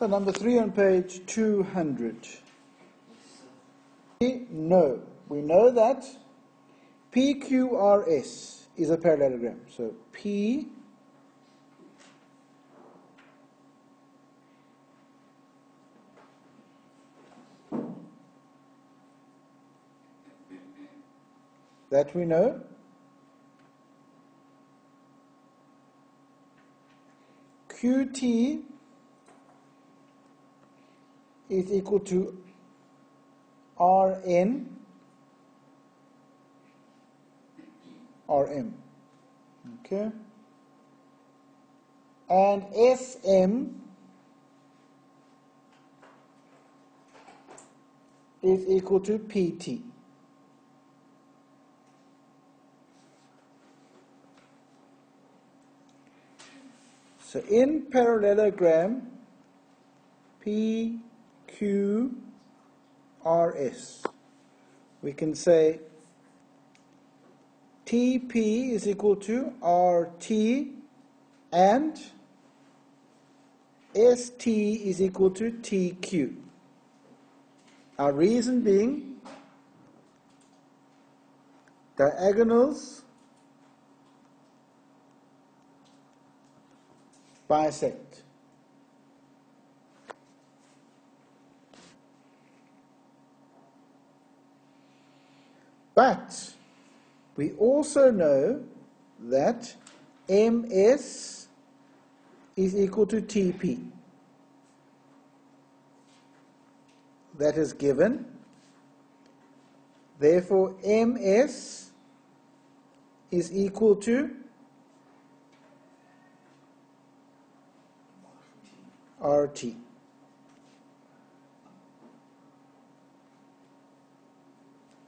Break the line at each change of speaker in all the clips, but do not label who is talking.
So number 3 on page 200. We know that PQRS is a parallelogram. So P that we know. QT is equal to Rn Rm. Okay. And Sm is equal to Pt. So in parallelogram PQRS, we can say TP is equal to RT and ST is equal to TQ. Our reason being diagonals bisect. But we also know that MS is equal to TP. That is given. Therefore, MS is equal to RT.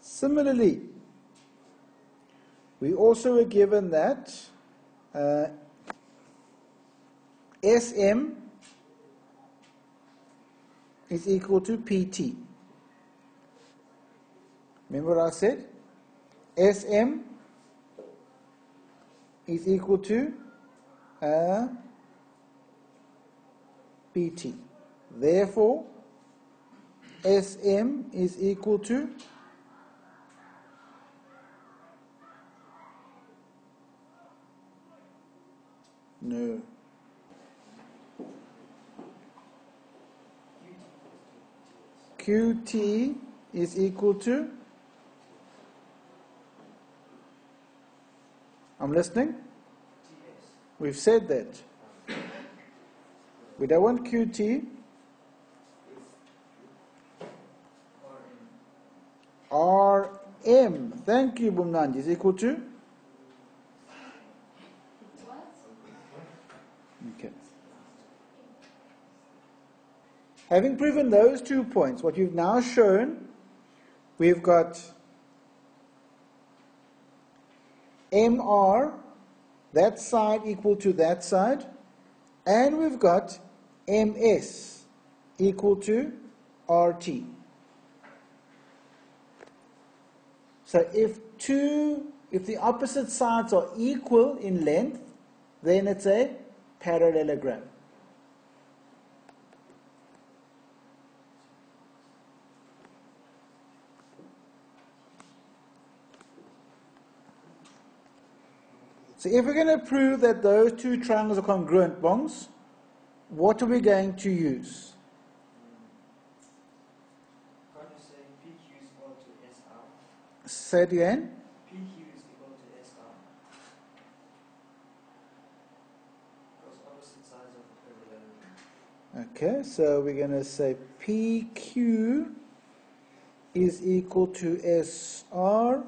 Similarly, we also were given that SM is equal to PT. Remember what I said? SM is equal to PT. Therefore, SM is equal to QT is equal to, I'm listening? We've said that. We don't want QT. RM. Thank you, Bumnanji. Is equal to? Okay. Having proven those 2 points, what you've now shown, we've got MR, that side equal to that side, and we've got MS equal to RT. So if the opposite sides are equal in length, then it's a parallelogram. So if we're going to prove that those 2 triangles are congruent, bongs, what are we going to use?
Can't you say PQ is equal to SR?
Say it again.
PQ is equal to SR. Because opposite sides of a parallelogram.
Okay, so we're going to say PQ is equal to SR,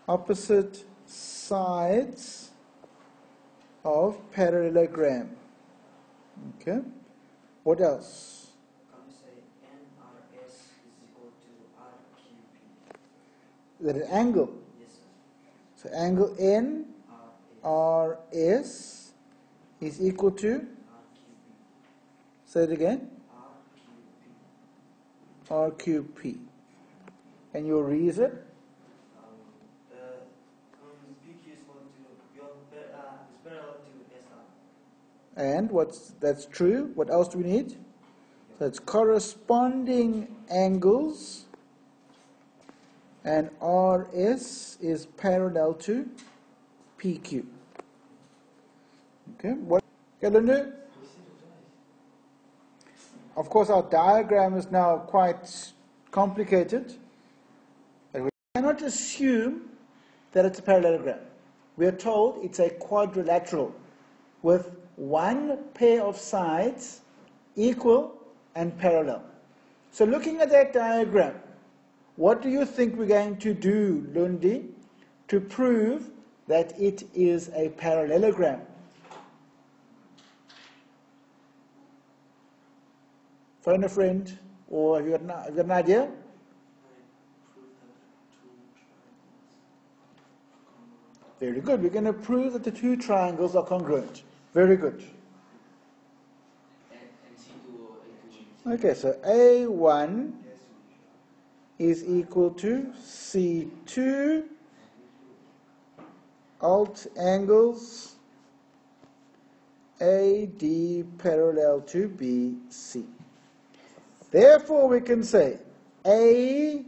opposite sides of parallelogram. Okay, what else?
Can you say NRS is equal to RQP?
Is that an angle?
Yes, sir.
So angle NRS is equal to,
RQP.
say it again,
RQP.
RQP. And your reason?
PQ is equal to, is parallel to SR.
And that's true. What else do we need? So it's corresponding angles, and RS is parallel to PQ. Okay, what? Okay, of course, our diagram is now quite complicated. But we cannot assume that it's a parallelogram. We are told it's a quadrilateral with one pair of sides equal and parallel. So looking at that diagram, what do you think we're going to do, Lundi, to prove that it is a parallelogram? Phone a friend, or have you got an idea? Very good. We're going to prove that the two triangles are congruent. Very good. Okay, so A1 is equal to C2 alt angles AD parallel to BC. Therefore, we can say ADC,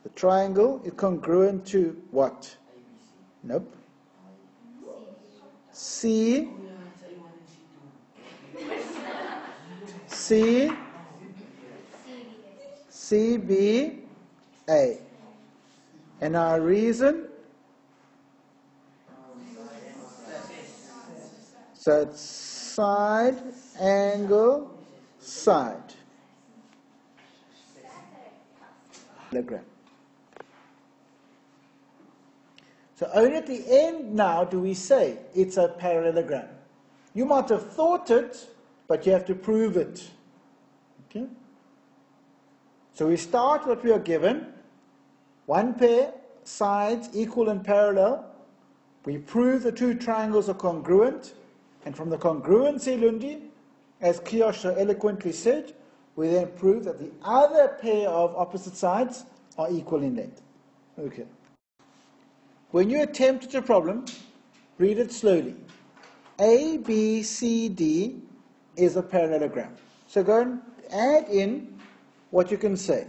the triangle, is congruent to what? Nope. C, CB, A. And our reason? So it's side, angle, side. Parallelogram. So only at the end now do we say it's a parallelogram. You might have thought it, but you have to prove it. Okay? So we start what we are given. One pair, sides equal and parallel. We prove the two triangles are congruent. And from the congruency, Lundi, as Kiosh so eloquently said, we then prove that the other pair of opposite sides are equal in length. Okay. When you attempt a problem, read it slowly. A, B, C, D is a parallelogram. So go and add in what you can say.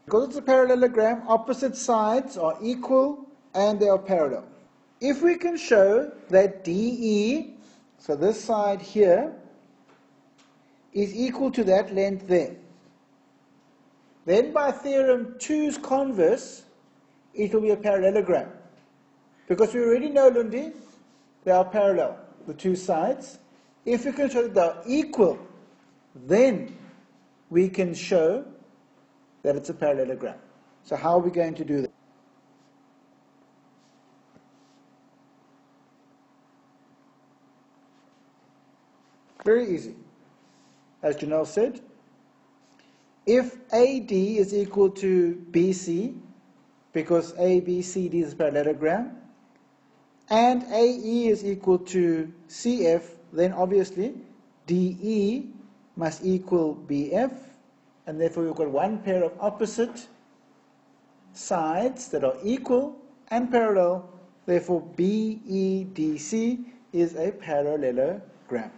Because it's a parallelogram, opposite sides are equal and they are parallel. If we can show that DE, so this side here, is equal to that length there, then by theorem 2's converse, it will be a parallelogram. Because we already know, Lundi, they are parallel, the two sides. If we can show that they are equal, then we can show that it's a parallelogram. So how are we going to do that? Very easy. As Janelle said, if AD is equal to BC, because ABCD is a parallelogram, and AE is equal to CF, then obviously DE must equal BF, and therefore we've got one pair of opposite sides that are equal and parallel. Therefore BEDC is a parallelogram.